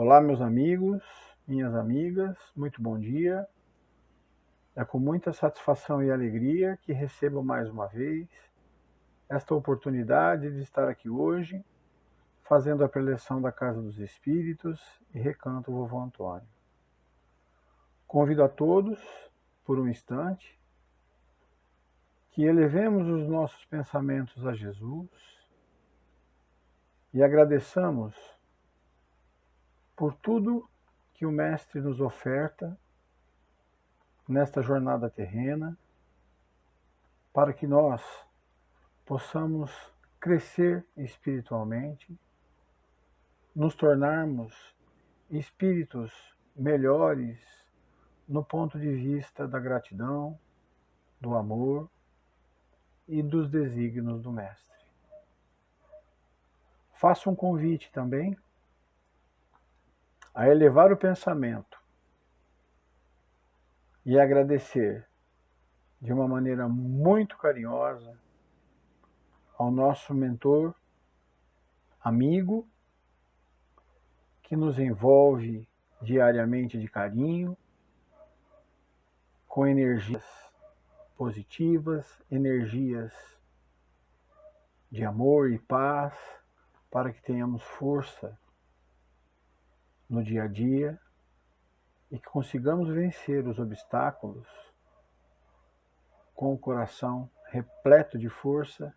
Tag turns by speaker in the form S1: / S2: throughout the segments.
S1: Olá, meus amigos, minhas amigas, muito bom dia. É com muita satisfação e alegria que recebo mais uma vez esta oportunidade de estar aqui hoje, fazendo a preleção da Casa dos Espíritos e Recanto Vovô Antônio. Convido a todos, por um instante, que elevemos os nossos pensamentos a Jesus e agradeçamos por tudo que o Mestre nos oferta nesta jornada terrena, para que nós possamos crescer espiritualmente, nos tornarmos espíritos melhores no ponto de vista da gratidão, do amor e dos desígnios do Mestre. Faço um convite também a elevar o pensamento e agradecer de uma maneira muito carinhosa ao nosso mentor, amigo, que nos envolve diariamente de carinho, com energias positivas, energias de amor e paz, para que tenhamos força no dia a dia e que consigamos vencer os obstáculos com o coração repleto de força,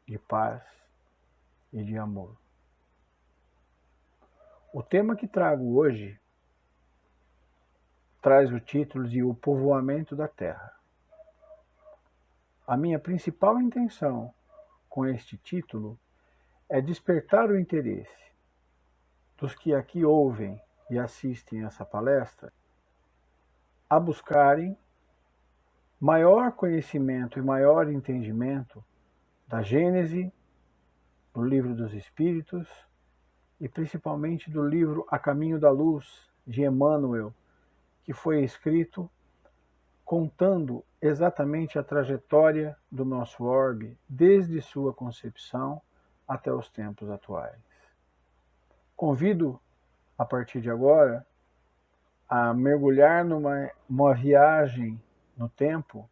S1: de paz e de amor. O tema que trago hoje traz o título de O Povoamento da Terra. A minha principal intenção com este título é despertar o interesse dos que aqui ouvem e assistem essa palestra a buscarem maior conhecimento e maior entendimento da Gênese, do Livro dos Espíritos e principalmente do livro A Caminho da Luz, de Emmanuel, que foi escrito contando exatamente a trajetória do nosso orbe desde sua concepção até os tempos atuais. Convido, a partir de agora, a mergulhar numa viagem no tempo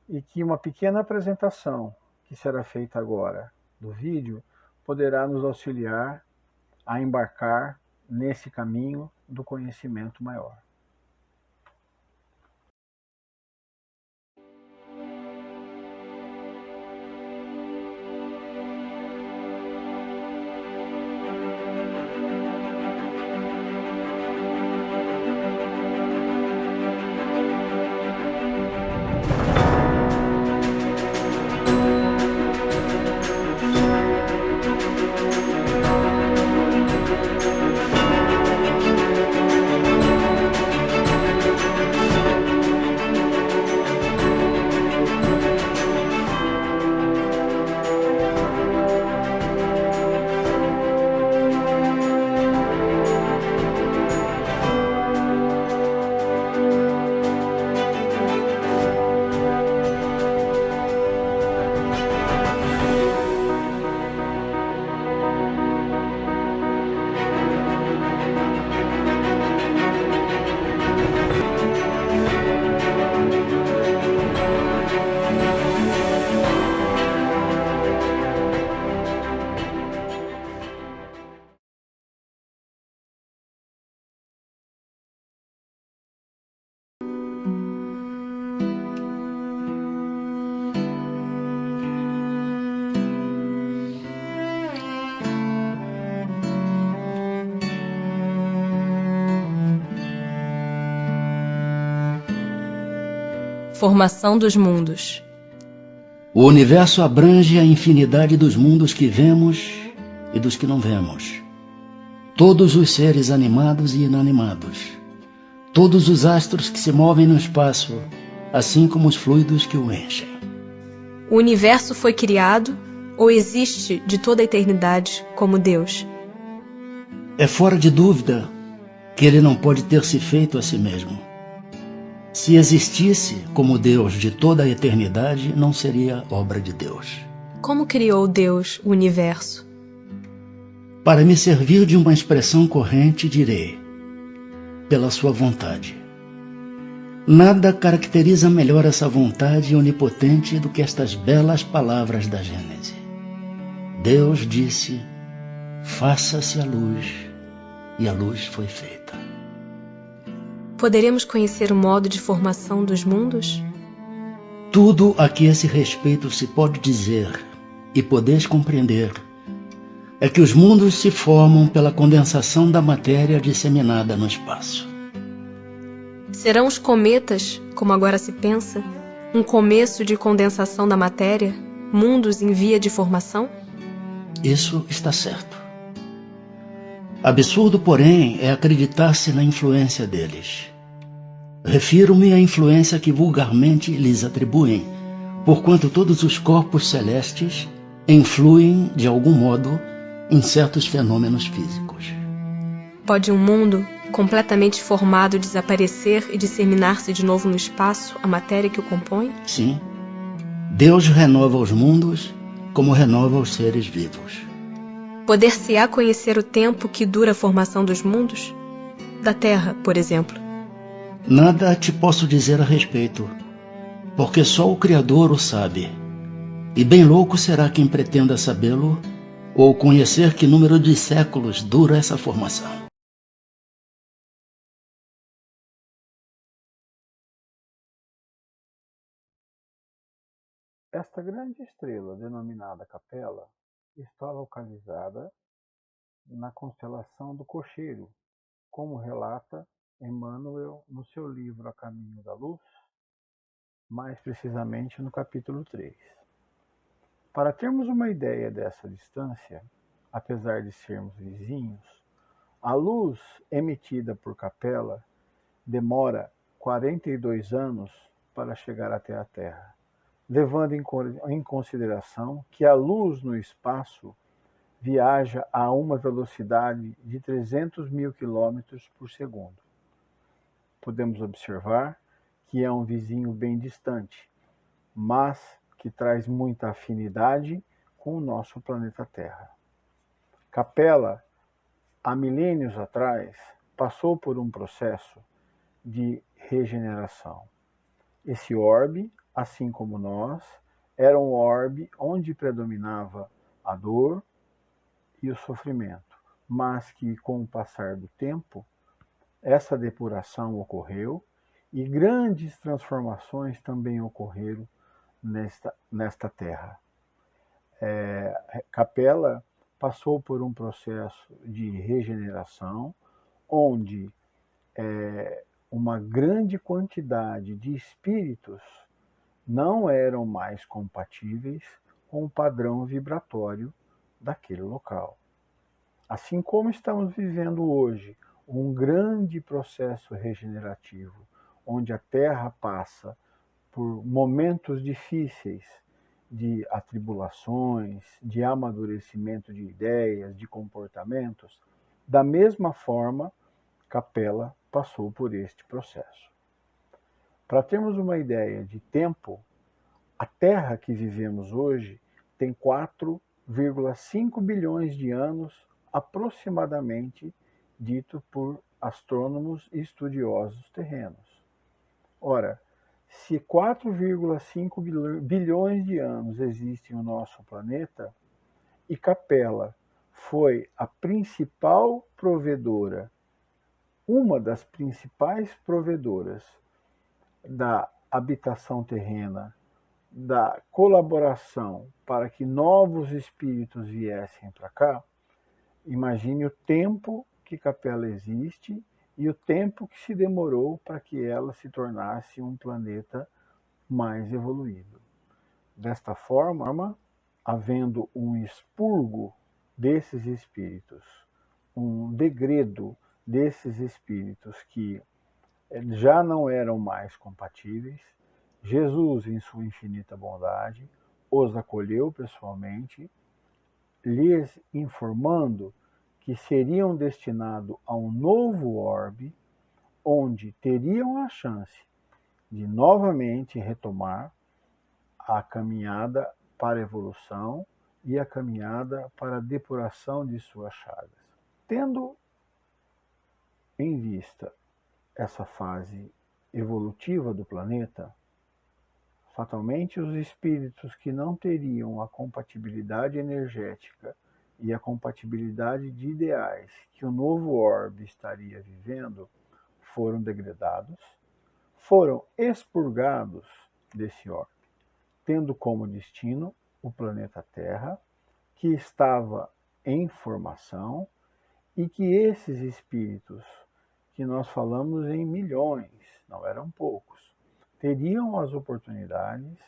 S1: e que uma pequena apresentação que será feita agora do vídeo poderá nos auxiliar a embarcar nesse caminho do conhecimento maior.
S2: Formação dos mundos.
S3: O universo abrange a infinidade dos mundos que vemos e dos que não vemos. Todos os seres animados e inanimados. Todos os astros que se movem no espaço, assim como os fluidos que o enchem.
S2: O universo foi criado ou existe de toda a eternidade como Deus?
S3: É fora de dúvida que ele não pode ter se feito a si mesmo. Se existisse como Deus de toda a eternidade, não seria obra de Deus.
S2: Como criou Deus o universo?
S3: Para me servir de uma expressão corrente, direi: pela sua vontade. Nada caracteriza melhor essa vontade onipotente do que estas belas palavras da Gênese. Deus disse: faça-se a luz, e a luz foi feita.
S2: Poderemos conhecer o modo de formação dos mundos?
S3: Tudo a que esse respeito se pode dizer e podeis compreender é que os mundos se formam pela condensação da matéria disseminada no espaço.
S2: Serão os cometas, como agora se pensa, um começo de condensação da matéria, mundos em via de formação?
S3: Isso está certo. Absurdo, porém, é acreditar-se na influência deles. Refiro-me à influência que vulgarmente lhes atribuem, porquanto todos os corpos celestes influem, de algum modo, em certos fenômenos físicos.
S2: Pode um mundo completamente formado desaparecer e disseminar-se de novo no espaço, a matéria que o compõe?
S3: Sim. Deus renova os mundos como renova os seres vivos.
S2: Poder-se-á conhecer o tempo que dura a formação dos mundos? Da Terra, por exemplo.
S3: Nada te posso dizer a respeito, porque só o Criador o sabe. E bem louco será quem pretenda sabê-lo ou conhecer que número de séculos dura essa formação.
S1: Esta grande estrela, denominada Capella, está localizada na constelação do Cocheiro, como relata Emmanuel no seu livro A Caminho da Luz, mais precisamente no capítulo 3. Para termos uma ideia dessa distância, apesar de sermos vizinhos, a luz emitida por Capella demora 42 anos para chegar até a Terra, levando em consideração que a luz no espaço viaja a uma velocidade de 300 mil quilômetros por segundo. Podemos observar que é um vizinho bem distante, mas que traz muita afinidade com o nosso planeta Terra. Capella, há milênios atrás, passou por um processo de regeneração. Esse orbe, assim como nós, era um orbe onde predominava a dor e o sofrimento, mas que com o passar do tempo, essa depuração ocorreu e grandes transformações também ocorreram nesta terra. Capella passou por um processo de regeneração, onde uma grande quantidade de espíritos não eram mais compatíveis com o padrão vibratório daquele local. Assim como estamos vivendo hoje um grande processo regenerativo, onde a Terra passa por momentos difíceis de atribulações, de amadurecimento de ideias, de comportamentos, da mesma forma, Capella passou por este processo. Para termos uma ideia de tempo, a Terra que vivemos hoje tem 4,5 bilhões de anos aproximadamente, dito por astrônomos e estudiosos terrenos. Ora, se 4,5 bilhões de anos existe no nosso planeta, e Capella foi a principal provedora, uma das principais provedoras da habitação terrena, da colaboração para que novos espíritos viessem para cá, imagine o tempo que Capella existe e o tempo que se demorou para que ela se tornasse um planeta mais evoluído. Desta forma, havendo um expurgo desses espíritos, um degredo desses espíritos que já não eram mais compatíveis, Jesus, em sua infinita bondade, os acolheu pessoalmente, lhes informando que seriam destinados a um novo orbe, onde teriam a chance de novamente retomar a caminhada para a evolução e a caminhada para a depuração de suas chagas. Tendo em vista essa fase evolutiva do planeta, fatalmente os espíritos que não teriam a compatibilidade energética e a compatibilidade de ideais que o novo orbe estaria vivendo foram degradados, foram expurgados desse orbe, tendo como destino o planeta Terra, que estava em formação, e que esses espíritos, que nós falamos em milhões, não eram poucos, teriam as oportunidades,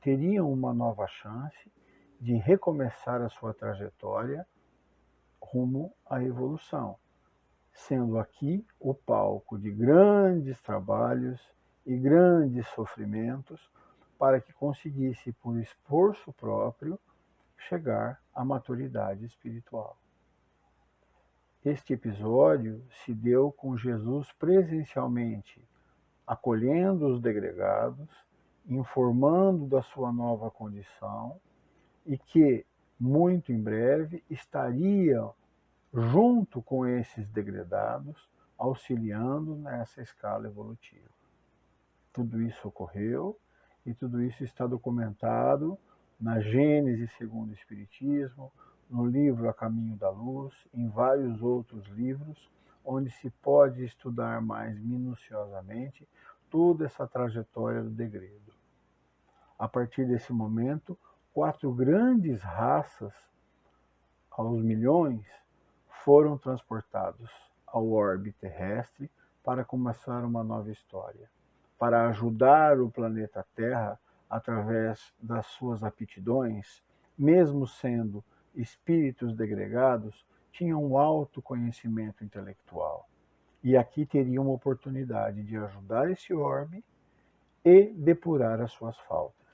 S1: teriam uma nova chance de recomeçar a sua trajetória rumo à evolução, sendo aqui o palco de grandes trabalhos e grandes sofrimentos para que conseguisse, por esforço próprio, chegar à maturidade espiritual. Este episódio se deu com Jesus presencialmente, acolhendo os degregados, informando da sua nova condição e que, muito em breve, estaria junto com esses degradados, auxiliando nessa escala evolutiva. Tudo isso ocorreu e tudo isso está documentado na Gênese segundo o Espiritismo, no livro A Caminho da Luz, em vários outros livros, onde se pode estudar mais minuciosamente toda essa trajetória do degredo. A partir desse momento, 4 grandes raças, aos milhões, foram transportados ao orbe terrestre para começar uma nova história, para ajudar o planeta Terra através das suas aptidões, mesmo sendo espíritos degregados, tinham um alto conhecimento intelectual. E aqui teriam uma oportunidade de ajudar esse orbe e depurar as suas faltas.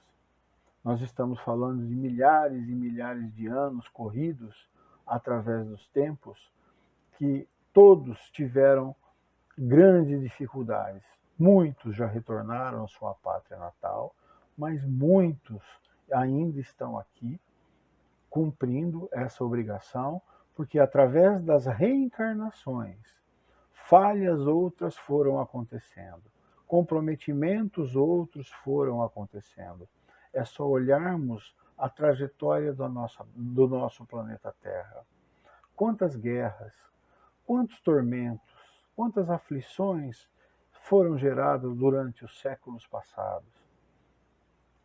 S1: Nós estamos falando de milhares e milhares de anos corridos através dos tempos, que todos tiveram grandes dificuldades. Muitos já retornaram à sua pátria natal, mas muitos ainda estão aqui cumprindo essa obrigação, porque através das reencarnações, falhas outras foram acontecendo, comprometimentos outros foram acontecendo. É só olharmos a trajetória do nosso planeta Terra. Quantas guerras, quantos tormentos, quantas aflições foram geradas durante os séculos passados.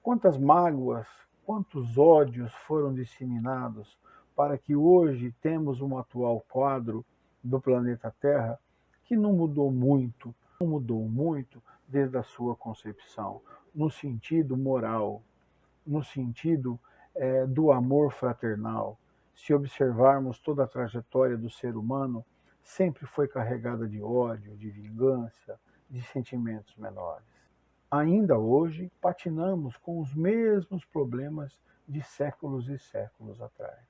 S1: Quantas mágoas, quantos ódios foram disseminados para que hoje temos um atual quadro do planeta Terra que não mudou muito desde a sua concepção, no sentido moral, no sentido do amor fraternal. Se observarmos toda a trajetória do ser humano, sempre foi carregada de ódio, de vingança, de sentimentos menores. Ainda hoje, patinamos com os mesmos problemas de séculos e séculos atrás.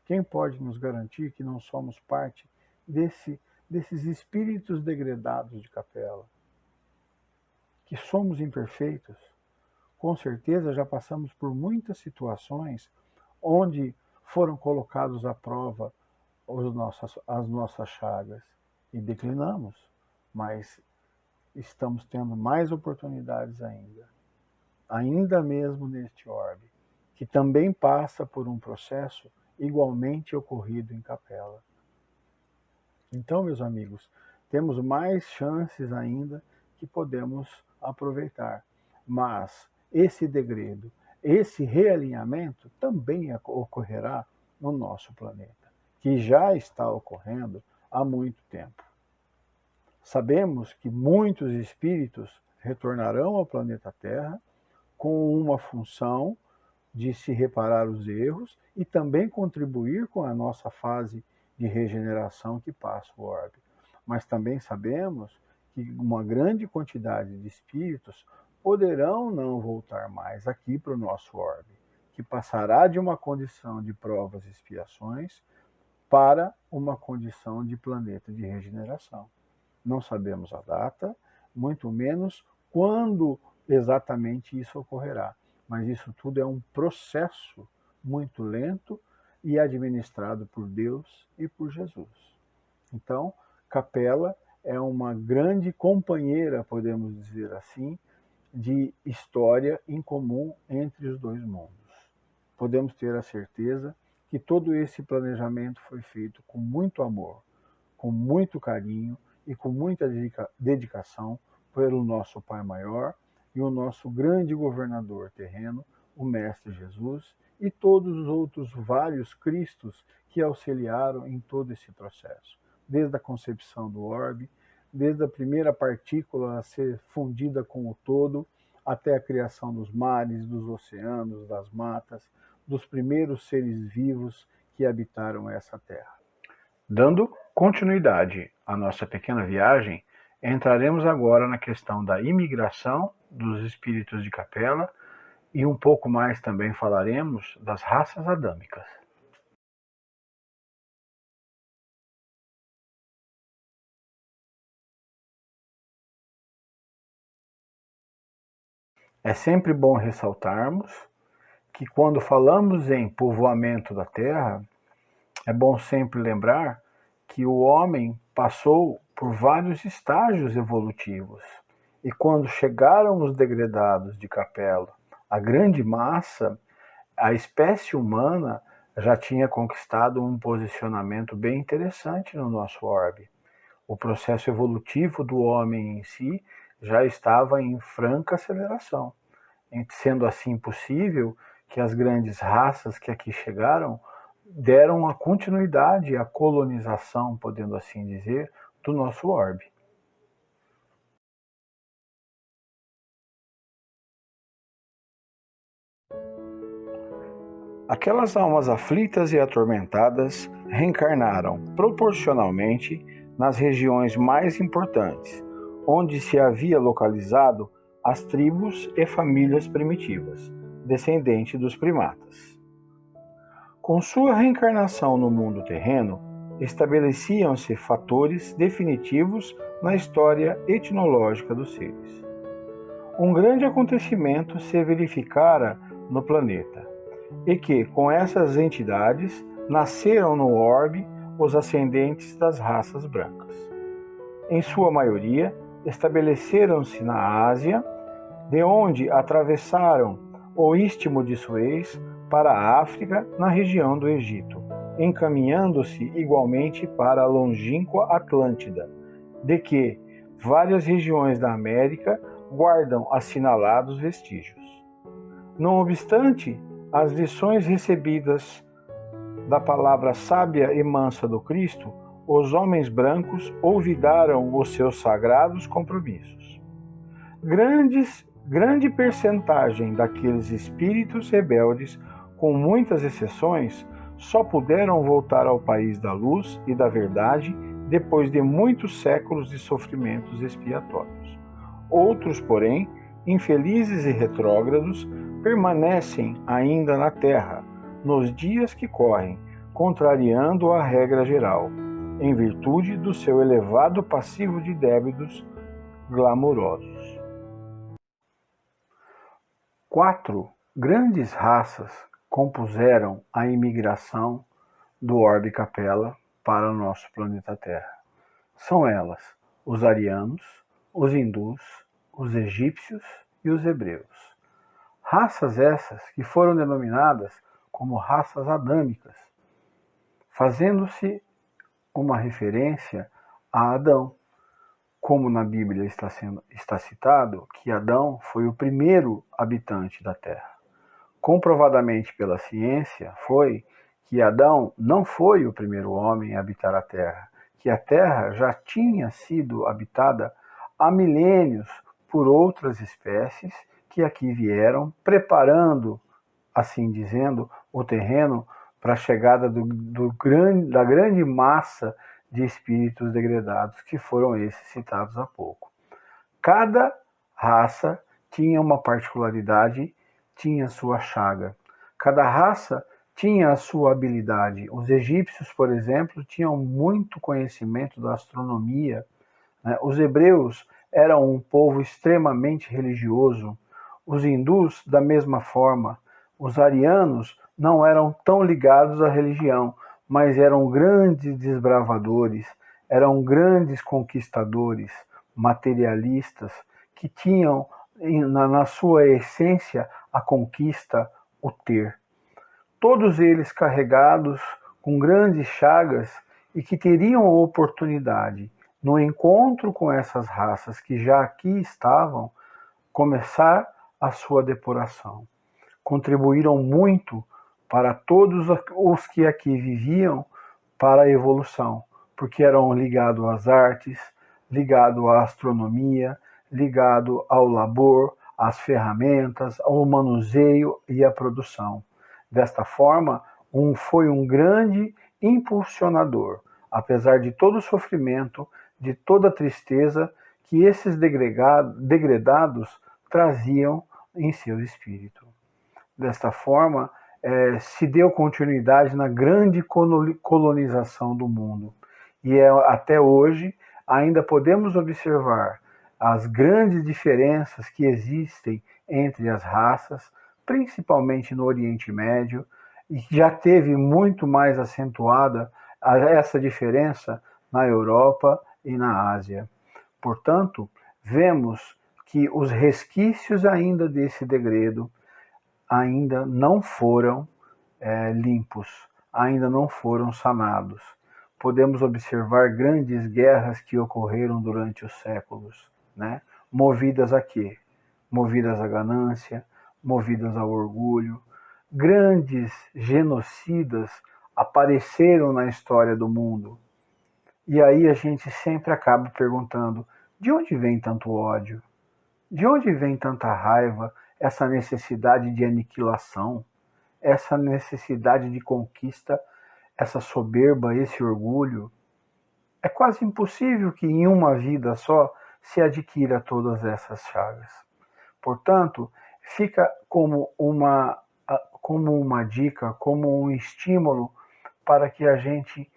S1: Quem pode nos garantir que não somos parte desses espíritos degradados de capela? Que somos imperfeitos? Com certeza já passamos por muitas situações onde foram colocados à prova as nossas chagas e declinamos, mas estamos tendo mais oportunidades ainda mesmo neste orbe, que também passa por um processo igualmente ocorrido em capela. Então, meus amigos, temos mais chances ainda que podemos aproveitar, mas esse degredo, esse realinhamento também ocorrerá no nosso planeta, que já está ocorrendo há muito tempo. Sabemos que muitos espíritos retornarão ao planeta Terra com uma função de se reparar os erros e também contribuir com a nossa fase de regeneração que passa o orbe. Mas também sabemos que uma grande quantidade de espíritos poderão não voltar mais aqui para o nosso orbe, que passará de uma condição de provas e expiações para uma condição de planeta de regeneração. Não sabemos a data, muito menos quando exatamente isso ocorrerá, mas isso tudo é um processo muito lento e administrado por Deus e por Jesus. Então, Capela é uma grande companheira, podemos dizer assim, de história em comum entre os dois mundos. Podemos ter a certeza que todo esse planejamento foi feito com muito amor, com muito carinho e com muita dedicação pelo nosso Pai Maior e o nosso grande governador terreno, o Mestre Jesus, e todos os outros vários Cristos que auxiliaram em todo esse processo, desde a concepção do orbe, desde a primeira partícula a ser fundida com o todo, até a criação dos mares, dos oceanos, das matas, dos primeiros seres vivos que habitaram essa terra. Dando continuidade à nossa pequena viagem, entraremos agora na questão da imigração dos espíritos de Capela e um pouco mais também falaremos das raças adâmicas. É sempre bom ressaltarmos que quando falamos em povoamento da Terra, é bom sempre lembrar que o homem passou por vários estágios evolutivos. E quando chegaram os degredados de Capela, a grande massa, a espécie humana já tinha conquistado um posicionamento bem interessante no nosso orbe. O processo evolutivo do homem em si já estava em franca aceleração, sendo assim possível que as grandes raças que aqui chegaram deram a continuidade à colonização, podendo assim dizer, do nosso orbe. Aquelas almas aflitas e atormentadas reencarnaram proporcionalmente nas regiões mais importantes, onde se havia localizado as tribos e famílias primitivas, descendentes dos primatas. Com sua reencarnação no mundo terreno, estabeleciam-se fatores definitivos na história etnológica dos seres. Um grande acontecimento se verificara no planeta, e que, com essas entidades, nasceram no orbe os ascendentes das raças brancas. Em sua maioria, estabeleceram-se na Ásia, de onde atravessaram o Istmo de Suez para a África, na região do Egito, encaminhando-se igualmente para a longínqua Atlântida, de que várias regiões da América guardam assinalados vestígios. Não obstante, as lições recebidas da palavra sábia e mansa do Cristo, os homens brancos olvidaram os seus sagrados compromissos. Grande percentagem daqueles espíritos rebeldes, com muitas exceções, só puderam voltar ao país da luz e da verdade depois de muitos séculos de sofrimentos expiatórios. Outros, porém, infelizes e retrógrados, permanecem ainda na terra, nos dias que correm, contrariando a regra geral, em virtude do seu elevado passivo de débitos glamourosos. 4 grandes raças compuseram a imigração do orbe Capela para o nosso planeta Terra. São elas os arianos, os hindus, os egípcios e os hebreus. Raças essas que foram denominadas como raças adâmicas, fazendo-se uma referência a Adão, como na Bíblia está citado que Adão foi o primeiro habitante da Terra. Comprovadamente pela ciência foi que Adão não foi o primeiro homem a habitar a Terra, que a Terra já tinha sido habitada há milênios por outras espécies que aqui vieram, preparando, assim dizendo, o terreno para a chegada da grande massa de espíritos degredados, que foram esses citados há pouco. Cada raça tinha uma particularidade, tinha sua chaga. Cada raça tinha a sua habilidade. Os egípcios, por exemplo, tinham muito conhecimento da astronomia. Os hebreus eram um povo extremamente religioso. Os hindus, da mesma forma. Os arianos não eram tão ligados à religião, mas eram grandes desbravadores, eram grandes conquistadores, materialistas, que tinham na sua essência a conquista, o ter. Todos eles carregados com grandes chagas e que teriam a oportunidade, no encontro com essas raças que já aqui estavam, começar a sua depuração. Contribuíram muito para todos os que aqui viviam para a evolução, porque eram ligados às artes, ligados à astronomia, ligados ao labor, às ferramentas, ao manuseio e à produção. Desta forma, foi um grande impulsionador, apesar de todo o sofrimento, de toda a tristeza que esses degredados traziam em seu espírito. Desta forma, se deu continuidade na grande colonização do mundo. E até hoje ainda podemos observar as grandes diferenças que existem entre as raças, principalmente no Oriente Médio, e que já teve muito mais acentuada essa diferença na Europa e na Ásia. Portanto, vemos que os resquícios ainda desse degredo ainda não foram limpos, ainda não foram sanados. Podemos observar grandes guerras que ocorreram durante os séculos, né? Movidas a quê? Movidas à ganância, movidas ao orgulho. Grandes genocidas apareceram na história do mundo. E aí a gente sempre acaba perguntando, de onde vem tanto ódio? De onde vem tanta raiva, essa necessidade de aniquilação, essa necessidade de conquista, essa soberba, esse orgulho? É quase impossível que em uma vida só se adquira todas essas chagas. Portanto, fica como uma dica, como um estímulo para que a gente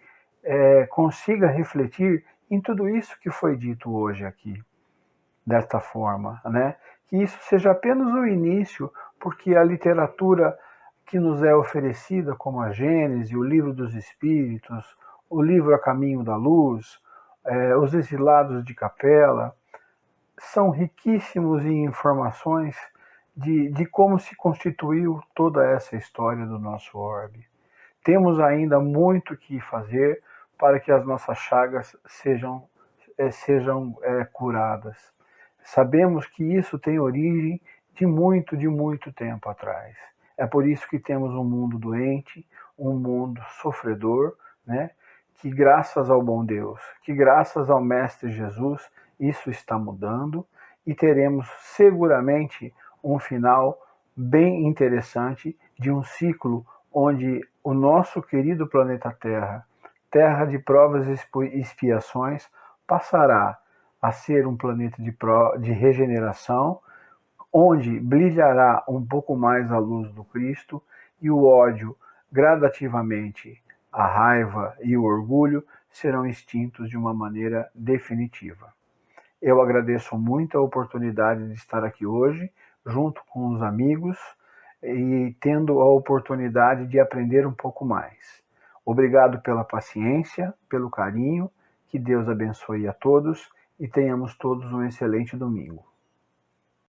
S1: consiga refletir em tudo isso que foi dito hoje aqui, desta forma, né? Que isso seja apenas o início, porque a literatura que nos é oferecida, como a Gênese, o Livro dos Espíritos, o livro A Caminho da Luz, Os Exilados de Capela, são riquíssimos em informações de como se constituiu toda essa história do nosso orbe. Temos ainda muito que fazer para que as nossas chagas sejam curadas. Sabemos que isso tem origem de muito tempo atrás. É por isso que temos um mundo doente, um mundo sofredor, né? Que graças ao bom Deus, que graças ao Mestre Jesus, isso está mudando e teremos seguramente um final bem interessante de um ciclo onde o nosso querido planeta Terra, terra de provas e expiações, passará a ser um planeta de regeneração, onde brilhará um pouco mais a luz do Cristo e o ódio, gradativamente, a raiva e o orgulho serão extintos de uma maneira definitiva. Eu agradeço muito a oportunidade de estar aqui hoje, junto com os amigos, e tendo a oportunidade de aprender um pouco mais. Obrigado pela paciência, pelo carinho, que Deus abençoe a todos e tenhamos todos um excelente domingo.